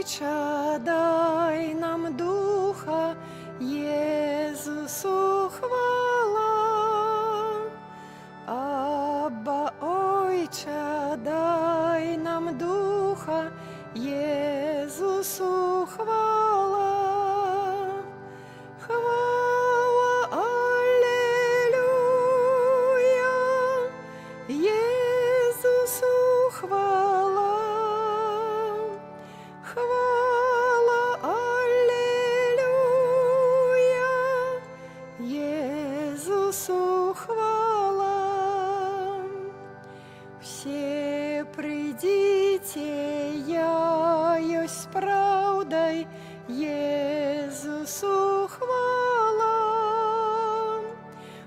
Отче, дай нам Духа, Єсусу хвала. Абба, Отче, дай нам Духа, Єсусу хвала. Хвала, аллилуйя, Єсусу хвала. Хвала, аллилуйя, Єсусу хвала. Все придите, я есть правдой, Єсусу хвала.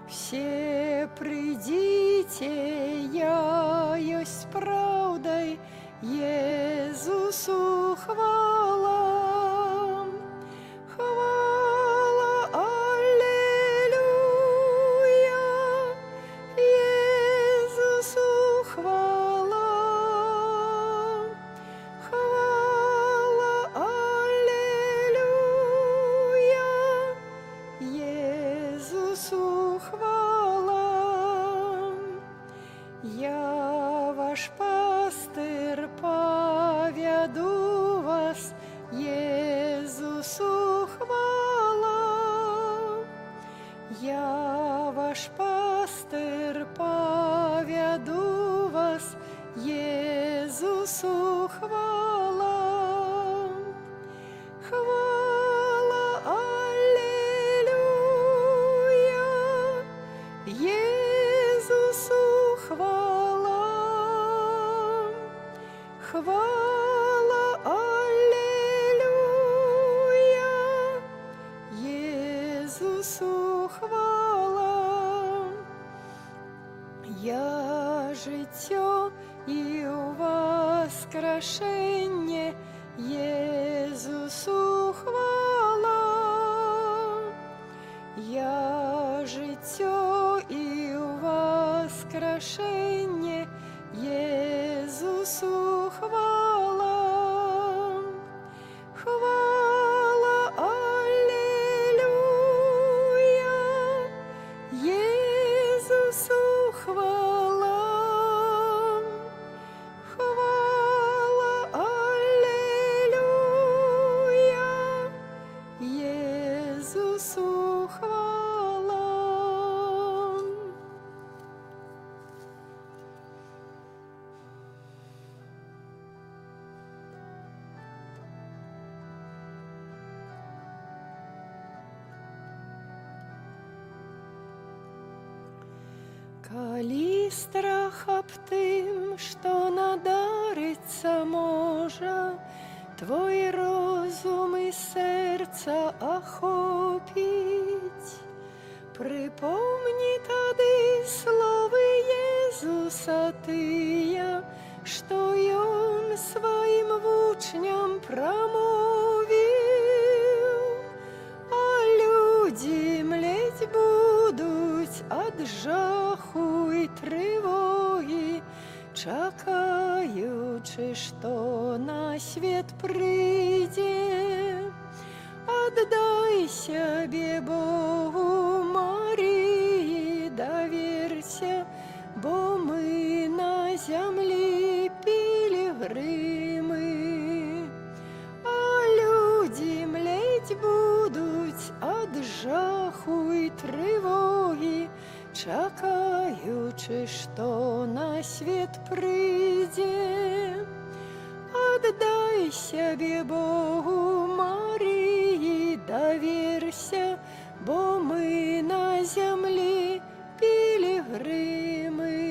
Все придите, я есть правдой, Єсусу хвала. Хвала, аллилуйя, Єсусу хвала. Хвала, аллилуйя, Єсусу хвала. Я ваш пастир, поведу вас, Єсусу хвала. Я ваш пастир, поведу вас, Єсусу хвала. Хвала, аллилуйя, Єсусу хвала. Хвала, аллилуйя, Єсусу хвала. Я життя і воскрешення, Єсусу хвала. Я життя і воскрешення, Єсусу хвала. Хвала, аллилуйя, Єсусу хвала. Хвала, аллилуйя, Єсусу хвала. Коли страх об тым, что надариться може, твой розум і серце охопить, припомни тады словы Єсуса тыя, что Он своим учням промовил, а люди млеть будуть от жаху і тривоги, чекаючи, що на світ прийде. Отдай себе Богу, Марії, довірся, бо ми на землі пілігрими. А люди млеть будуть от жаху і тривоги, чекаючи, що на світ прийде. Отдай себе Богу, Марії, довірся, бо ми на землі пілігрими.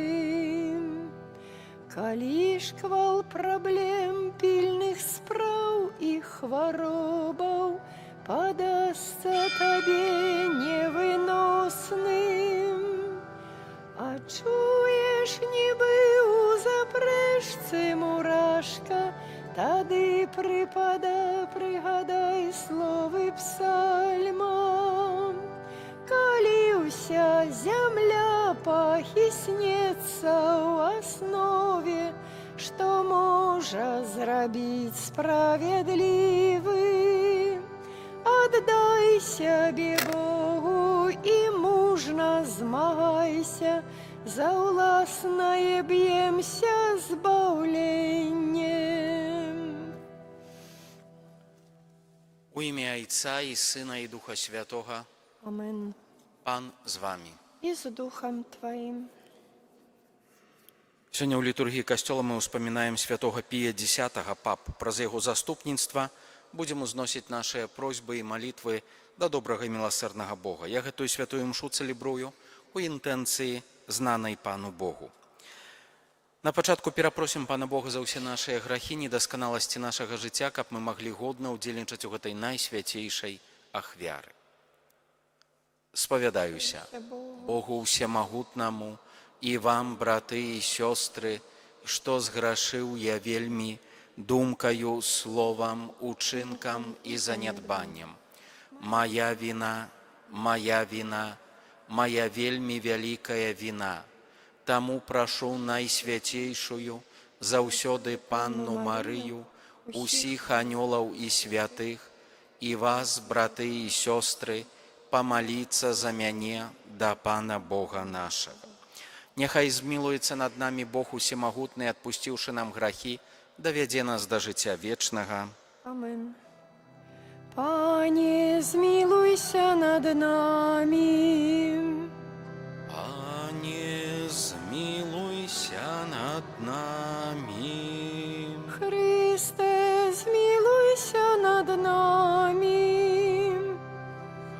Коли шквал проблем, пільних справ і хворобов подасться тобі невиносним, а чуєш, ніби у запрешці мурашка, тады пригадай слови псальма. Коли уся земля похиснется в основе, что может можа зрабіць справядлівы. Аддай сябе Богу і мужна змагайся, за ўласнае б'емся збаўленнем. У ім'я Отця і Сина і Духа Святого. Амен. Пан з вами. І з Духом Твоим. Сёння ў літургіі касцёла мы ўспамінаем святога Пія X пап. Праз яго заступніцтва будзем узносіць нашыя просьбы і малітвы да добрага і міласэрнага Бога. Я гэтую святую імшу цэлебрую у інтэнцыі знанай Пану Богу. На пачатку перапросім Пана Бога за ўсе нашыя грахі, недасканаласці нашага жыцця, каб мы маглі годна ўдзельнічаць у гэтай найсвяцейшай ахвяры. Спавядаюся Богу ўсемагутнаму і вам, браты і сёстры, што зграшыў я вельмі думкаю, словам, учынкам і занядбаннем. Моя віна, моя вельмі вялікая віна. Таму прашу найсвяцейшую заўсёды Панну Марыю, усіх анёлаў і святых, і вас, браты і сёстры, памаліцца за мяне да Пана Бога нашага. Няхай змілуецца над намі Бог усемагутны, адпусціўшы нам грахі, давядзе нас да жыцця вечнага. Амен. Пане, змілуйся над намі. Пане, змілуйся над намі. Христе, змілуйся над намі.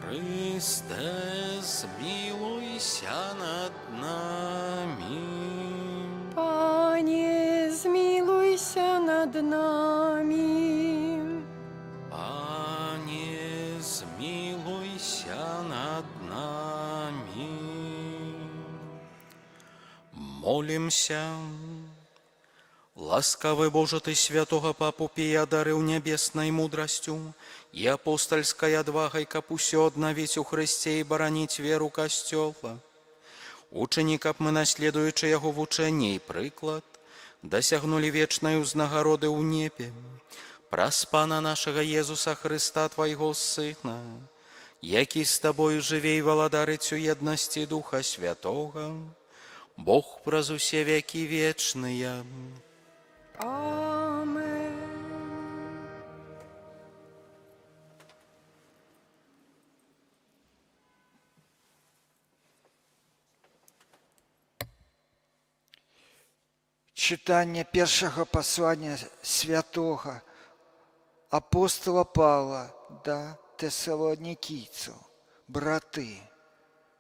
Христе, змілуйся над намі. Пане, змілуйся над намі. Пане, змілуйся над намі. Молімся. Ласкавы Боже, Ты святого Папу Пія дарыў нябеснай мудрасцю і апостальскай адвагай, каб усё аднавіць у Хрысце і бараніць веру Касцёла. Учыні, каб мы, наследуючы яго вучэнне і прыклад, дасягнулі вечнай узнагароды ў небе. Праз Пана нашага Езуса Хрыста, Твайго Сына, які з Табою жыве і валадарыць у еднасці Духа Святога, Бог праз усе векі вечныя. Амен. Читання першого послання святого апостола Павла до Тессалоникийцев. Браты,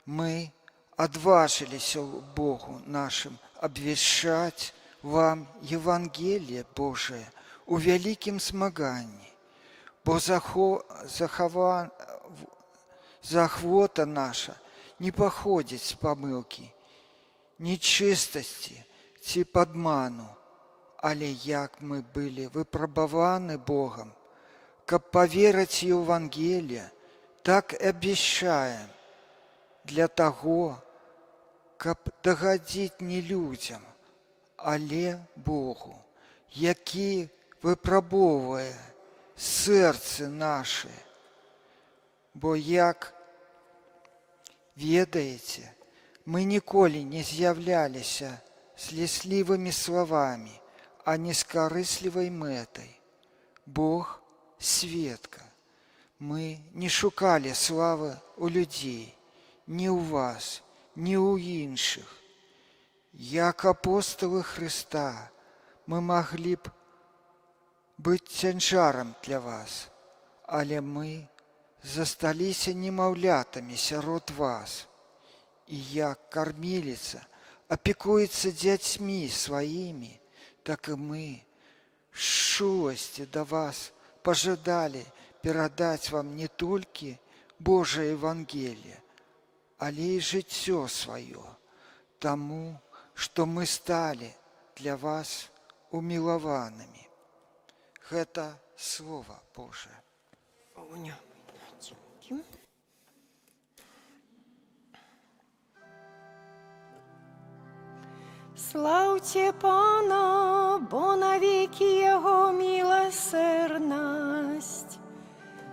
мы отважились Богу нашим обвещать вам Евангелие Божие у великим смагании, бо захвота наша не походит с помилки, нечистости, ці падману, але як мы были выпробованы Богом, каб поверить в Евангелие, так и обещаем для того, каб догодить не людям, але Богу, які випробовує серце наше. Бо, як ведаеце, мы ніколі не з'являліся с лесливыми словами, а не с корыстливой мэтой. Бог – сведка. Мы не шукали славы у людей, ни у вас, ни у інших. Як апостолы Христа мы могли б быть цянжаром для вас, але мы засталіся немаўлятамі сярод вас. И як кормилица опекуется детьми своими, так и мы с шулости до вас пожидали передать вам не только Божие Евангелие, але и житье свое, тому, что мы стали для вас умилованными. Это Слово Божие. Слаўце Пана, бо навеки Яго милосердность.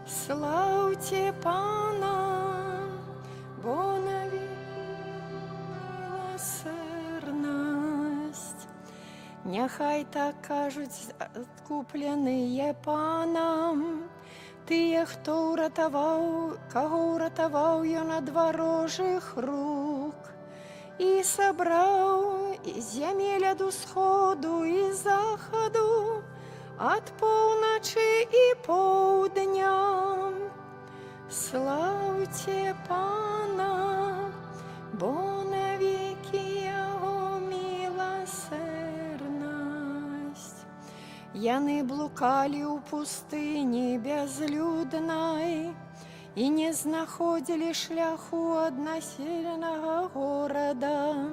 Слаўце Пана, бо навеки милосердность. Няхай так кажуць адкупленыя Панам, тыя, хто ўратаваў, каго ўратаваў Ён ад варожых рук, і сабраў з зямель ад усходу і захаду, ад поўначы і поўдня. Слаўце Пана, бо навеки Яго милосердность. Яны блукалі ў пустыні бязлюднай і не знаходзілі шляху ад населенага горада,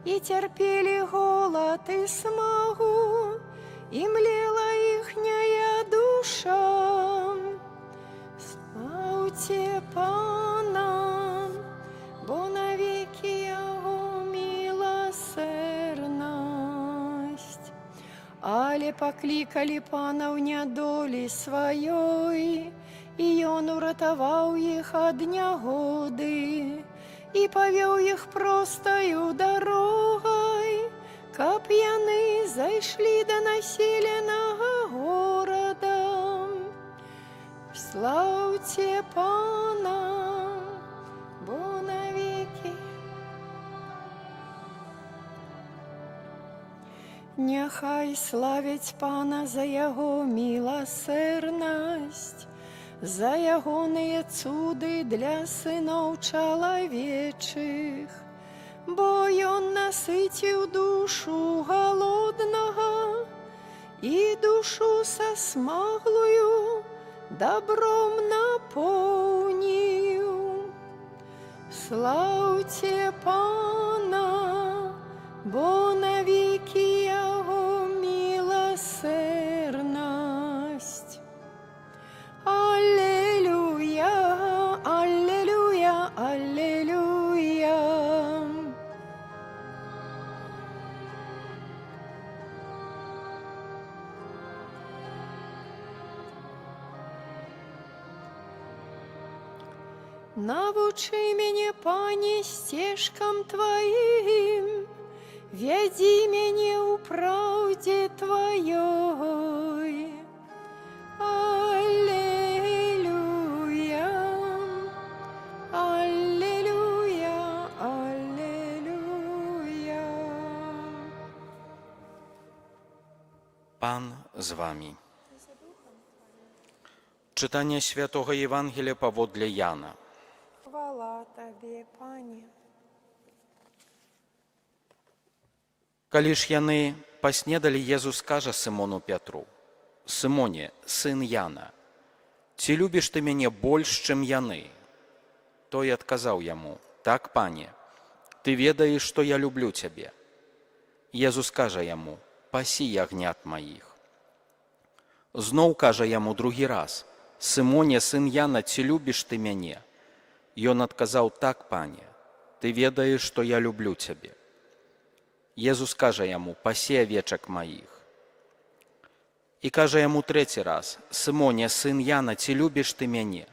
і цярпелі голад і смагу, і млела іхняя душа. Слаўце Пана, бо навеки Яго милосердность. Але паклікалі Пана ў нядолі сваёй, і Ён уратаваў іх ад нягоды, і павёў іх простаю дарогай, каб яны зайшлі да населенага горада. Слаўце Пана, бо навеки. Няхай славяць Пана за Яго милосердность, за ягоныя цуды для сыноў чалавечых, бо Ён насыціў душу галоднага і душу сасмаглую добром напоўніў. Слаўце Пана, бо навеки Яго милосердность. Аллилуйя, аллилуйя, аллилуйя. Навучи мяне, Пане, сцежкам Тваім, вядзі мяне ў праўдзе Тваёй. Аллилуйя, аллилуйя, аллилуйя. Pan z wami. Czytanie Świętego Ewangelia powodle Jana. Хвала Табе, Пане. Калі ж яны паснедалі, Езус кажа Сымону Пятру: «Сымоне, сын Яна, ці любіш ты мяне больш, чым яны?» Той адказаў яму: «Так, Пане, ты ведаеш, што я люблю цябе». Езус кажа яму: «Пасі ягнят маіх». Зноў кажа яму другі раз: «Сымоне, сын Яна, ці любіш ты мяне?» Ён адказаў: «Так, Пане, ты ведаеш, што я люблю цябе». Езус кажа яму: «Пасі авечак маіх». І кажа яму трэці раз: «Сымоне, сын Яна, ці любіш ты мяне?»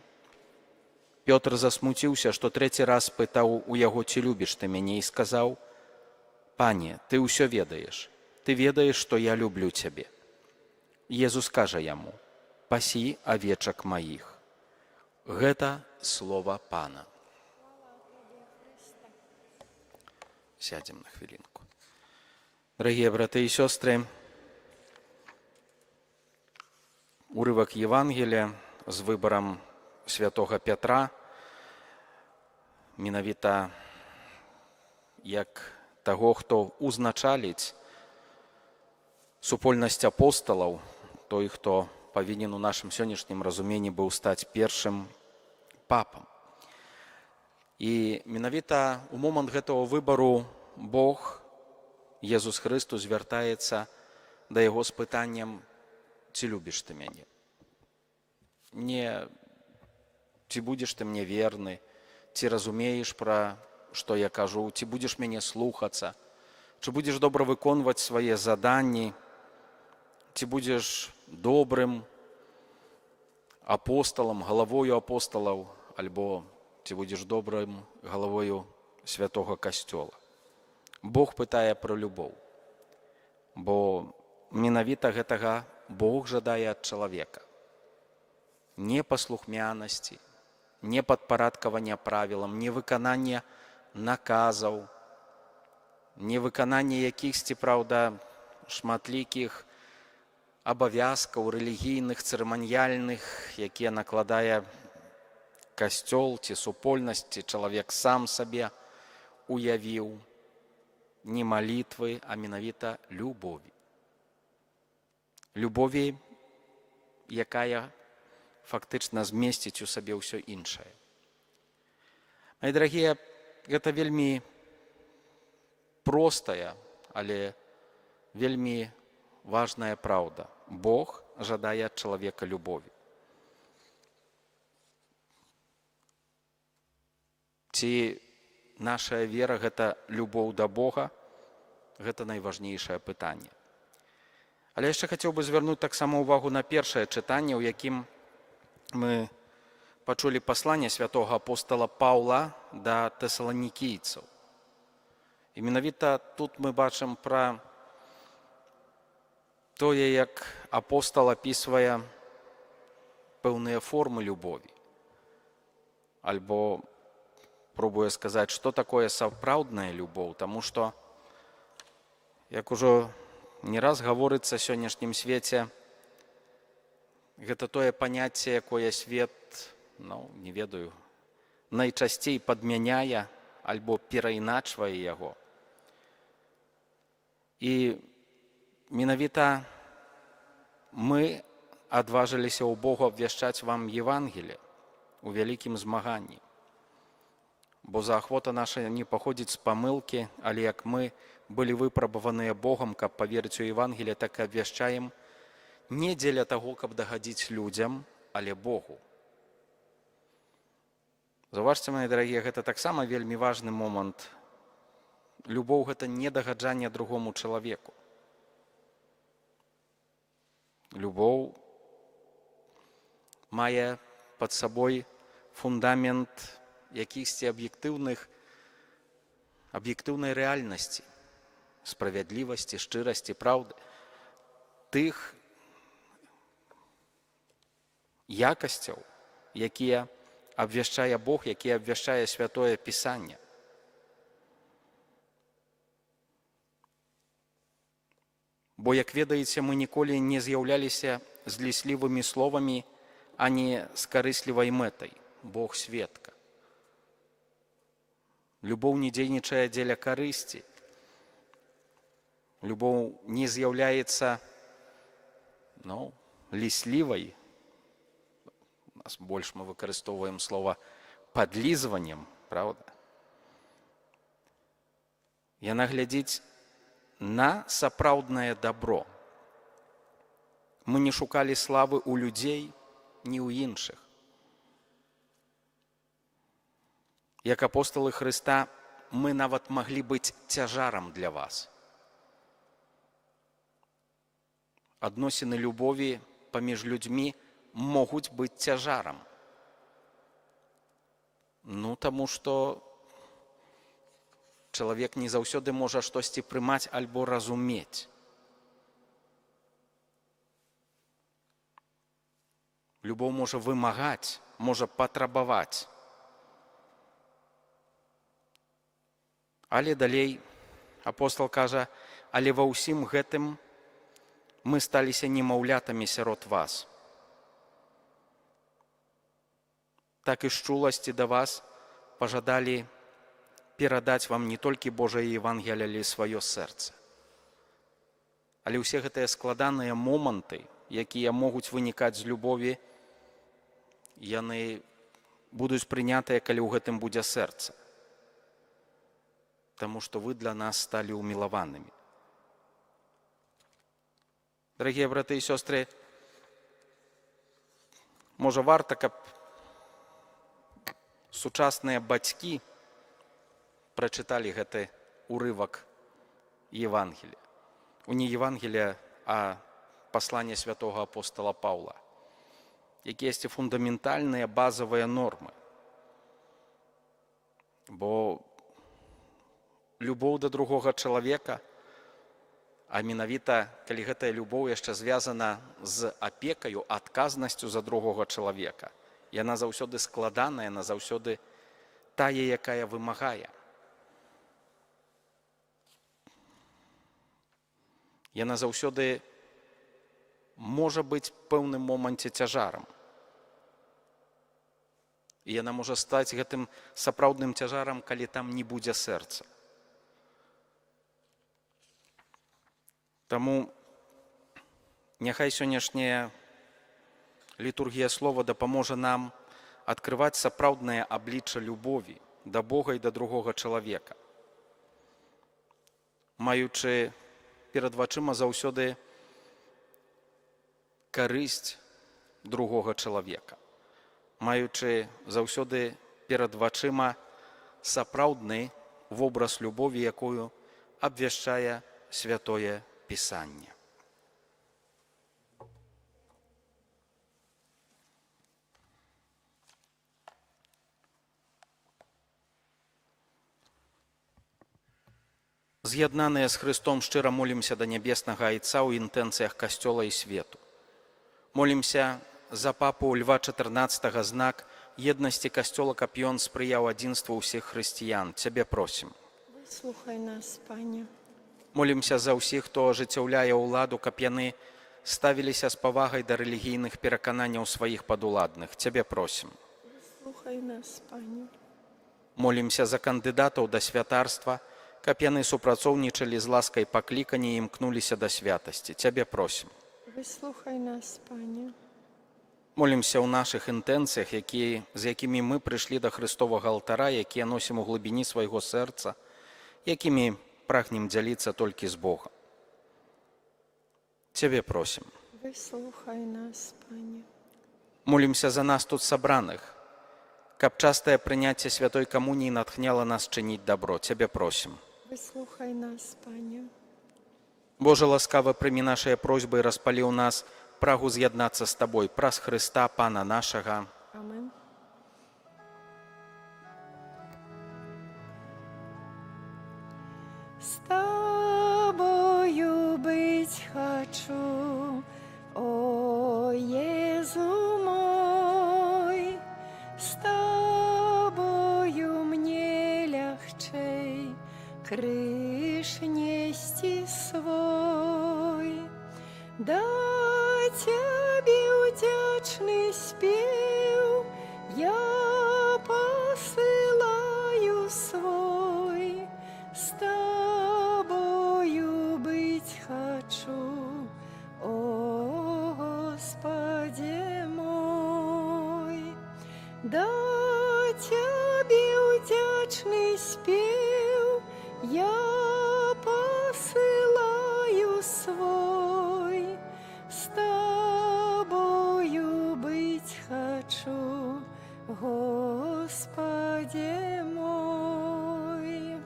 Пётр засмуціўся, што трэці раз пытаў у яго: «Ці любіш ты мяне?» і сказаў: «Пане, ты ўсё ведаеш, ты ведаеш, што я люблю цябе». Езус кажа яму: «Пасі авечак маіх». Гэта слова Пана. Сядзем на хвілінку. Дарагія браты і сёстры, урывак Євангелія з выбарам святога Пятра, менавіта як таго, хто узначаліць супольнасць апосталаў, той, хто павінен у нашым сённяшнім разуменні быў стаць першым папам. І менавіта ў момант гэтага выбару Бог, Езус Христос, звяртаецца да яго з пытаннем: «Ці любіш ты мяне?» Не «Ці будзеш ты мне верны?» «Ці разумееш, пра што я кажу?» «Ці будзеш мяне слухацца?» Чи будзеш добра выконваць свае заданні, ці будзеш добрым апосталам, галавою апосталаў, альбо ці будзеш добрым галавою святога касцёла. Бог пытае пра любоў, бо менавіта гэтага Бог жадае ад чалавека. Не паслухмянасці, не падпарадкавання правілам, не выканання наказаў, не выканання якіхсьці, праўда, шматлікіх абавязкаў рэлігійных, цырыманіяльных, якія накладае касцёл ці супольнасць, ці чалавек сам сабе уявіў. Не малітвы, а менавіта любові. Любові, якая фактычна змесціць у сабе ўсё іншае. Мае дарагія, гэта вельмі простая, але вельмі важная праўда. Бог жадае ад чалавека любові. Ці наша вера – гэта любоў да Бога, гэта найважнейшае пытанне. Але яшчэ хацеў бы звярнуць таксама ўвагу на першае чытанне, у якім мы пачулі пасланне святога апостала Паўла да тэсаланікійцаў. І менавіта тут мы бачым пра тое, як апостал апісвае пэўныя формы любові, альбо пробуе сказаць, што такое сапраўдная любоў, таму што, як ужо не раз гаворыцца ў сённяшнім свеце, гэта тое паняцце, якое свет, не ведаю, найчасцей падмяняе альбо перайначвае яго. І менавіта мы адважыліся ў Богу абвяшчаць вам Евангелие у вялікім змаганні. Бо заахвота наша не паходзіць з памылкі, але як мы былі выпрабаваныя Богам, каб паверыць у Евангелие, так і абвяшчаем не дзеля таго, каб дагадзіць людзям, але Богу. Заўважце, мае дарагія, гэта таксама вельмі важны момант. Любоў – гэта не дагаджанне другому чалавеку. Любоў мае пад сабой фундамент якіхсьці аб'ектыўнай рэальнасці, справядлівасці, шчырасці, праўды, тых якасцяў, якія абвяшчае Бог, якія абвяшчае Святое Пісанне. Бо, як ведаеце, мы ніколі не з'яўляліся зліслівымі словамі, а не з карыслівай мэтай. Бог сведка. Любоў не дзейнічае дзеля карысці. Любоў не з'яўляецца ліслівай. У нас больш мы выкарыстоўваем слова падлізваннем, правда? Яна глядзіць на сапраўднае дабро. Мы не шукалі славы ў людзей, ні ў іншых. Як апосталы Хрыста, мы нават маглі быць цяжарам для вас. Адносіны любові паміж людзьмі могуць быць цяжарам. Таму што чалавек не заўсёды можа штосьці прымаць альбо разумець. Любоў можа вымагаць, можа патрабаваць. Але далей апостал кажа, але ва ўсім гэтым мы сталіся немаўлятамі сярод вас. Так і з чуласці да вас пажадалі перадаць вам не толькі Божае Евангелие, але і сваё сэрца. Але ўсе гэтыя складаныя моманты, якія могуць вынікаць з любові, яны будуць прынятыя, калі ў гэтым будзе сэрца. Таму што вы для нас сталі ўмілаванымі. Дарагія браты і сёстры, можа варта, каб сучасныя бацькі прачыталі гэты урывак Евангелия. Не Евангелия, а послание святого апостола Павла. Які є фундаментальні, базові норми. Бо любоў да другога чалавека, а менавіта, калі гэтая любоў яшчэ звязана з апекаю, адказнасцю за другога чалавека, яна заўсёды складаная, яна заўсёды тая, якая вымагае. Яна заўсёды можа быць в пэўным моманце цяжарам. І яна можа стаць гэтым сапраўдным цяжарам, калі там не будзе сэрца. Таму няхай сённяшняя літургія слова дапаможа нам адкрываць сапраўднае аблічча любові да Бога і да другога чалавека, маючы перад вачыма заўсёды карысць другога чалавека, маючы заўсёды перад вачыма сапраўдны вобраз любові, якую абвяшчае Святое Пісанне. З'яднаныя з Христом шчыра молімся да нябеснага Айца ў інтэнцыях Касцёла і свету. Молімся за папу Льва XIV знак єдності Касцёла, каб ён спрыяў адзінству ўсіх хрысціян. Цябе просім. Выслухай нас, Пане. Молімся за ўсіх, хто ажыццяўляе ўладу, каб яны ставіліся з павагай да рэлігійных перакананняў сваіх падуладных. Цябе просім. Выслухай нас, Пане. Молімся за кандыдатаў да святарства, каб яны супрацоўнічалі з ласкай паклікання і імкнуліся да святасці. Цябе просім. Выслухай нас, Пане. Молімся ў нашых інтэнцыях, з якімі мы прыйшлі да Христовага алтара, якія носім у глыбіні свайго сэрца, якімі прагнем дзяліцца толькі з Богам. Цябе просім. Выслухай нас, Пане. Молімся за нас тут сабраных, каб частае прыняцце святой камуніі натхняла нас чыніць дабро. Цябе просім. Выслухай нас, Пане. Божа, ласкава прымі нашыя просьбы і распалі ў нас прагу з'яднацца з Табой праз Хрыста, Пана нашага. Амен. С Тобою быть хочу, о Езу мой, с Тобою мне лягчей крыш нести свой. Да Тебе удячный спев я посылаю свой, с Тобою быть хочу, о Господи мой. Да Тебе удячный спев я посылаю свой, с Тобою быть хочу, Господи мой.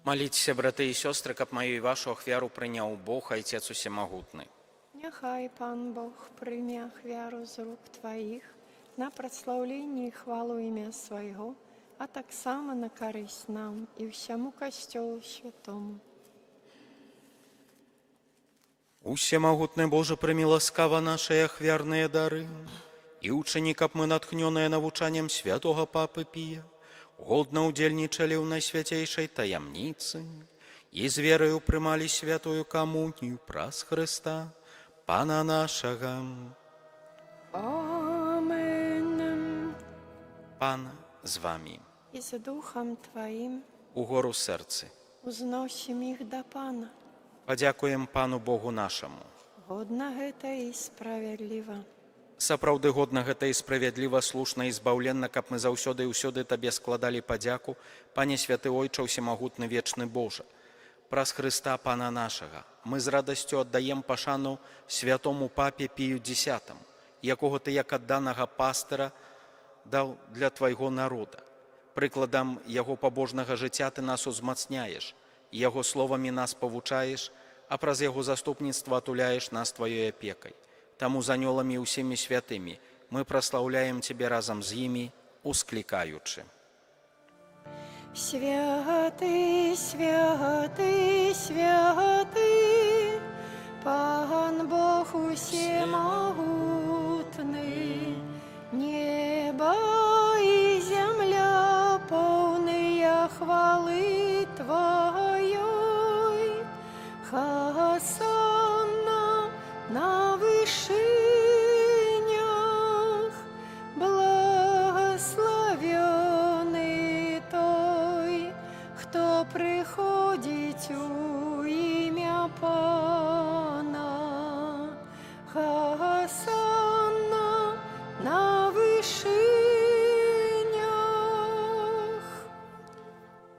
Маліцеся, браты і сёстры, каб маю і вашу ахвяру прыняў Бог, Айцец усемагутны. Няхай Пан Бог прыме ахвяру з рук Тваіх на праслаўленне і хвалу імя Свайго, а таксама на карысць нам і ўсяму Касцёлу святому. Усемагутны Боже, прымі ласкава нашыя ахвярныя дары і ўчыні, каб мы, натхнёныя навучаннем святога папы Пія, годна ўдзельнічалі ў найсвяцейшай таямніцы і з вераю прымалі святую камунію праз Хрыста, Пана нашага. Амен. Пан з вамі. І з Духом Твоим Угору сэрцы. узносім іх да Пана. Падзякуем Пану Богу нашаму. Годна гэта і справядліва. Сапраўды годна гэта і справядліва, слушна і збаўленна, каб мы заўсёды і ўсюды Табе складалі падзяку, Пане святы Ойча, усемагутны вечны Божа. Праз Хрыста, Пана нашага, мы з радасцю аддаем пашану святому папе Пію X, якога Ты як адданага пастыра даў для Твайго народа. Прыкладам яго пабожнага жыцця Ты нас узмацняеш, Яго словамі нас павучаеш, а праз яго заступніцтва атуляеш нас тваёй апекай. Таму з анёламі і ўсімі святымі мы праслаўляем Цябе разам з імі, усклікаючы. Святы, святы, святы, Пан Бог усемагутны, небо і земля поўныя хвалы Тваёй. Хосанна на вышынях, благословенный той, хто приходить у ім'я Пана. Хосанна на вышынях.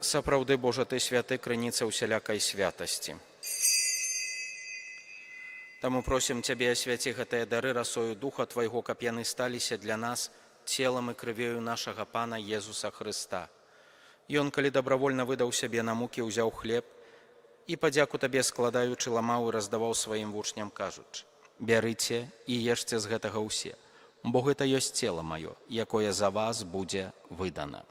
Сапраўды, Божа, Ты святы, крыніца усялякай святасці. Таму просім Цябе, асвяці гэтыя дары расою Духа Твайго, каб яны сталіся для нас целам і крывёю нашага Пана Езуса Хрыста. Ён, калі дабравольна выдаў сябе на мукі, узяў хлеб і, падзяку Табе складаючы, ламаў і раздаваў сваім вучням, кажучы: «Бярыце і ешце з гэтага ўсе, бо гэта ёсць цела маё, якое за вас будзе выдана».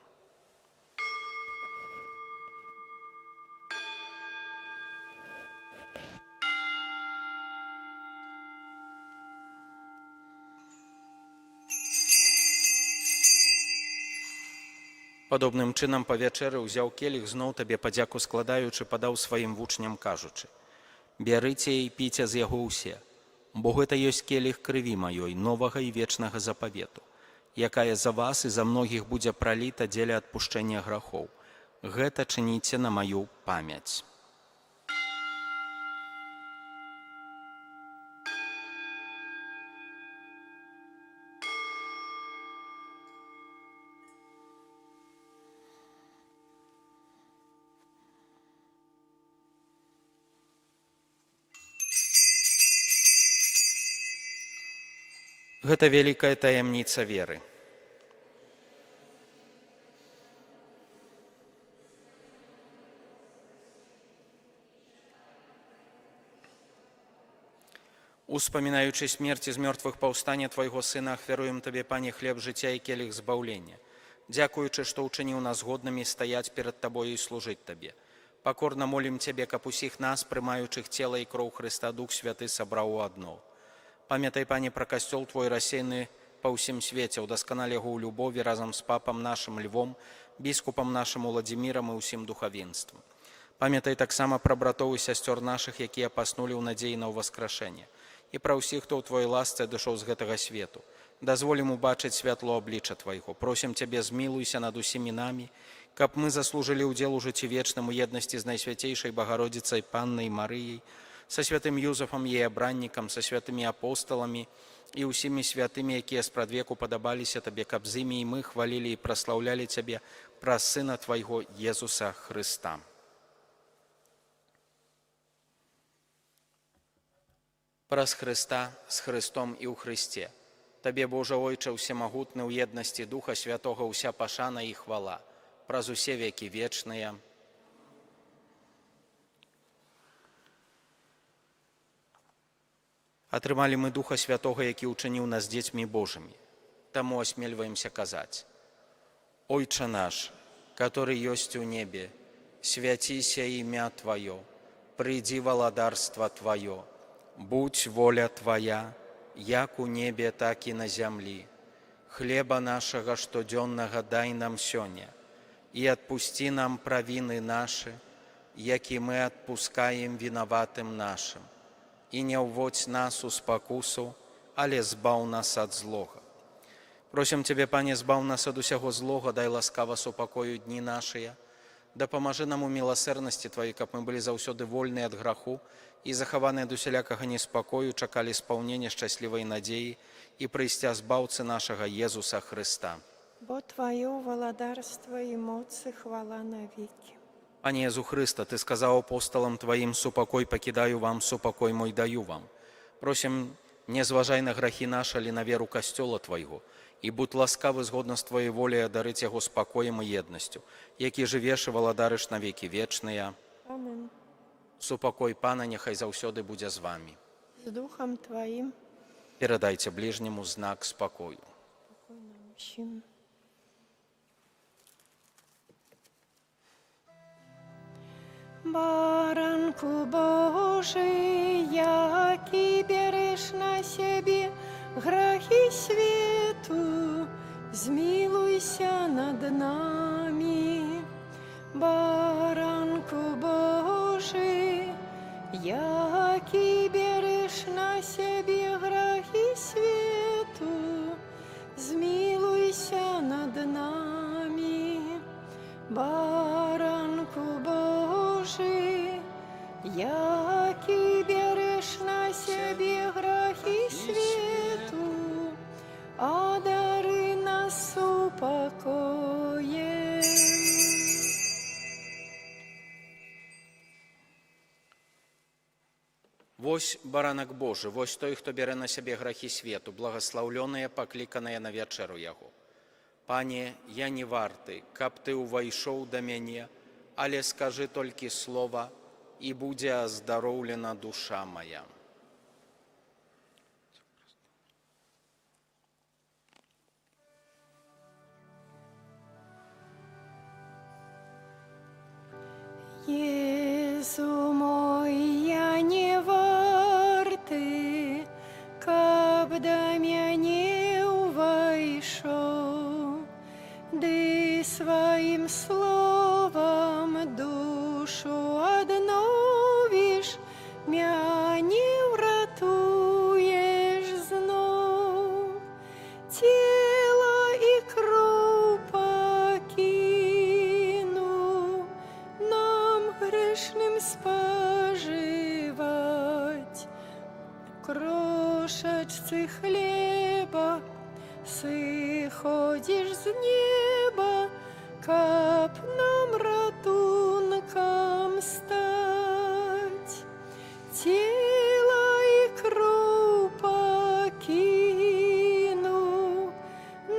Падобным чынам па вячэры ўзяў келіх, зноў Табе падзяку складаючы, падаў сваім вучням, кажучы: «Бярыце і піце з яго ўсе, бо гэта ёсць келіх крыві маёй, новага і вечнага запавету, якая за вас і за многіх будзе праліта дзеля адпушчэння грахоў. Гэта чыніце на маю памяць». Гэта вялікая таямніца веры. Успамінаючы смерць з мёртвых паўстання Твайго Сына, ахвяруем Табе, Пане, хлеб жыцця і келіх збаўлення, дзякуючы, што ўчыніў нас годнымі стаяць перад Табою і служыць Табе. Пакорна молім Цябе, каб усіх нас, прымаючых цела і кроў Хрыста, Дух Святы сабраў у адно. Памятай, Пане, пра касцёл Твой рассеяны па ўсім свеце, удасканалі яго ў любові разам з папам нашым Львом, біскупам нашым Уладзімірам і ўсім духавенствам. Памятай таксама пра братоў і сясцёр нашых, якія паснулі ў надзеі на ўваскрашэнне, і пра ўсіх, хто ў Твоёй ласцы адышоў з гэтага свету. Дазволім убачыць святло аблічча Твайго. Просім Цябе, змілуйся над усімі намі, каб мы заслужылі ўдзел у жыцці вечным у еднасці з Найсвяцейшай Багародзіцай Паннай Марыяй, са святым Юзафам, яе абраннікам, са святымі апосталамі і ўсімі святымі, якія спрадвеку падабаліся Табе, каб з імі і мы хвалілі і праслаўлялі Цябе праз Сына Твайго Езуса Хрыста. Праз Хрыста, з Хрыстом і ў Хрысце. Табе, Божа Ойча, усемагутны, ў еднасці Духа Святога ўся пашана і хвала, праз усе векі вечныя. Атрымалі мы Духа Святога, які ўчыніў нас дзецьмі Божымі. Таму асмельваемся казаць: «Ойча наш, который ёсць у небе, свяціся імя Тваё, прыйдзі валадарства Тваё, будь воля Твая, як у небе, так і на зямлі. Хлеба нашага штодзённага дай нам сёння, і адпусці нам правіны нашы, які мы адпускаем вінаватым нашым. І не ўводзь нас у спакусу, але збаў нас ад злога». Просім Цябе, Пане, збаў нас ад усяго злога, дай ласкава супакою дні нашыя, дапамажы нам у міласэрнасці Тваёй, каб мы былі заўсёды вольныя ад граху і захаваныя ад усялякага неспакою, чакалі спаўнення шчаслівай надзеі і прыйсця збаўцы нашага Езуса Хрыста. Бо Твоё валадарство і моц і хвала навеки. Пане Езу Хрыста, Ты сказаў апосталам Тваім: «Супакой пакідаю вам, супакой мой даю вам». Просім, не зважай на грахі нашы, але на веру касцёла Твайго, і будь ласкавы згодна з Твоей воляй адарыць яго спакоем і еднасцю, які жывеш і валадарыш на векі вечныя. Amen. Супакой Пана няхай заўсёды будзе з вамі. З духом Твоим. Перадайце ближняму знак спакою. Покой нам всім. Баранку Божий, який береш на себе грехи свету, змилуйся над нами. Баранку Божий, який береш на себе грехи свету, змилуйся над нами. Баранку Божий, який береш на себе грехи свету, одари нас упокоем. Вось баранак Божы, вось той, хто бярэ на сябе грахі свету, благаслаўлёныя, пакліканыя на вячэру яго. Пане, я не варты, каб ты ўвайшоў да мяне, але скажы толькі слова, і будзе аздароўлена душа мая. Езу мой, я не варты, каб да мяне увайшоў, ды сваім словам душу адновіш, мяне ўратуеш зноў. Цела і кроў пакіну, нам грэшным спажываць. Крошачцы хлеба сыходзіш з неба, каб нам ратункам стаць. Цела і кроў пакіну,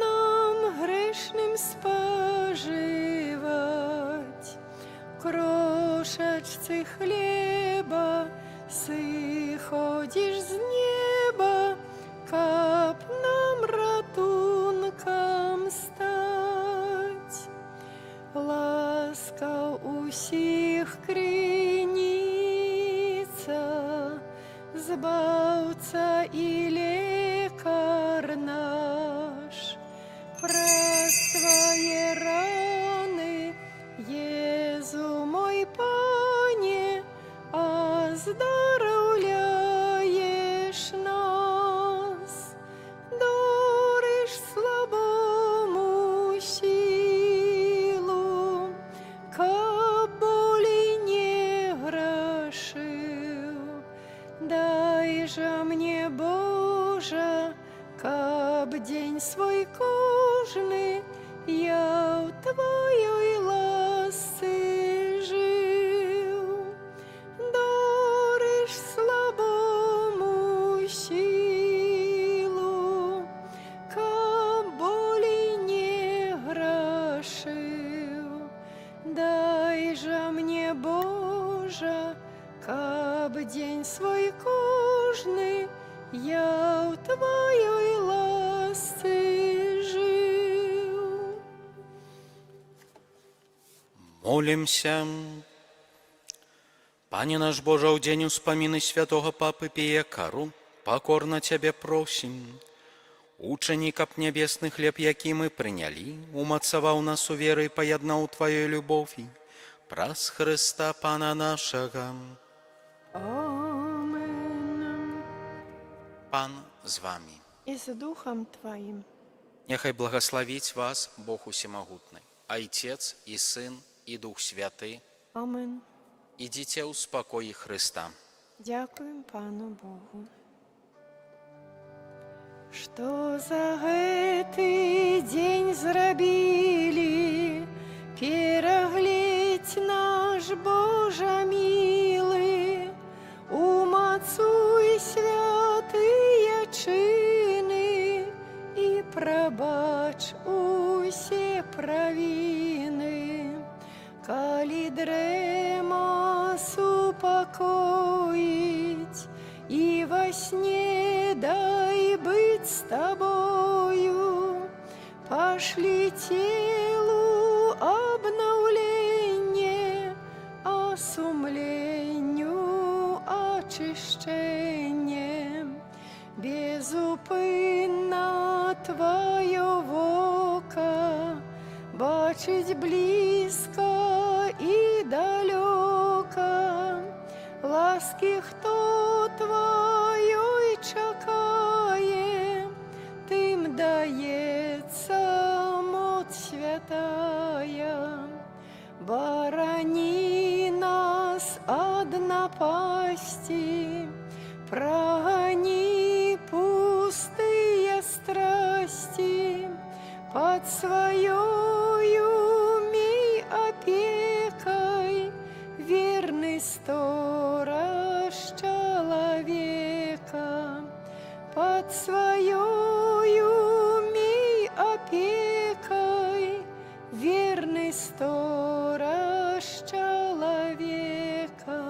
нам грэшным спажываць. Крошачцы хлеба сыходзіш з неба, каб нам ратункам стаць. Ласкаў усіх крыніца, збаўца і лекар наш. Праз твае раны, Езу мой Пане, аздараўляеш нас. Дориш слабому силу, каб болей не грашыў. Дай жа мне, Божа, каб дзень свой кожны я ў Твоёй ласцы жыў. Дориш слабому силу, каб болей не грашыў. Дай жа мне, Божа, каб дзень свой кожны я ў Твоёй ласцы жыў. Молімся. Пане наш Божа, ў дзень успаміны святого папы Пія Кару, пакорна Цябе просім. Учані, каб нябесны хлеб, які мы прынялі, умацаваў нас у веры і паяднаў Тваёй любові. Праз Хрыста Пана нашага. Амен. Пан з вамі. І з духом Твоим. Няхай благаславіць вас Бог усемагутны, Айцец і Сын і Дух Святы. Амен. Ідзіце ў спакоі Хрыста. Дякуем Пану Богу. Што за гэты дзень зрабілі, перагледзь наш Божа мілы, умацуй святыя чыны і прабач усе правіны. Калі дрема сне, дай быть с тобою, пошли телу обновление, а сумлению очищение. Безупинно Твое вока, бачить близко и далеко, ласки, хто Твоей чекає, тим дається моць святая. Борони нас от напасти, прогони пустые страсти, под своею ми опекой, верный сторож человека. Под своею ми опекой, верный сторож человека.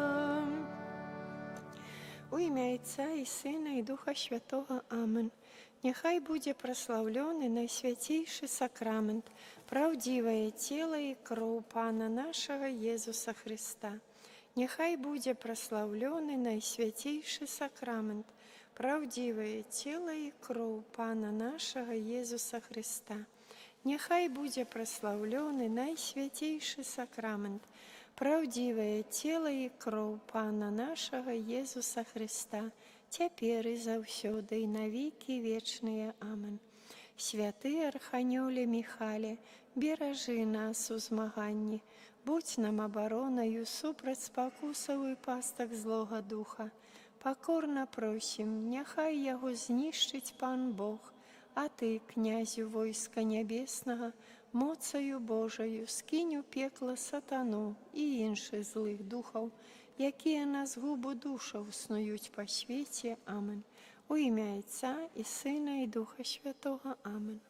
У ім'я Отця і Сина, і Духа Святого. Амен. Нехай буде прославлений найсвятейший сакрамент, правдивое тело і кров Пана нашого Єсуса Христа. Нехай буде прославлений найсвятейший сакрамент, правдивое тело і кров Пана нашого Єсуса Христа. Нехай буде прославлений найсвятейший сакрамент, правдивое тело і кров Пана нашого Єсуса Христа, тепер і завсёды, і навіки вечные. Амен. Святий Арханьоле Михале, бережи нас у змаганні, будь нам обороною супраць спакусаў і пастак злого духа. Покорно просім, нехай яго знішчыць Пан Бог, а ты, князю войска нябеснага, моцаю Божаю скінь у пекла сатану і іншых злых духаў, якія на згубу душаў снуюць па свеце. Амен. У ім'я Отця і Сина, і Духа Святого. Амен.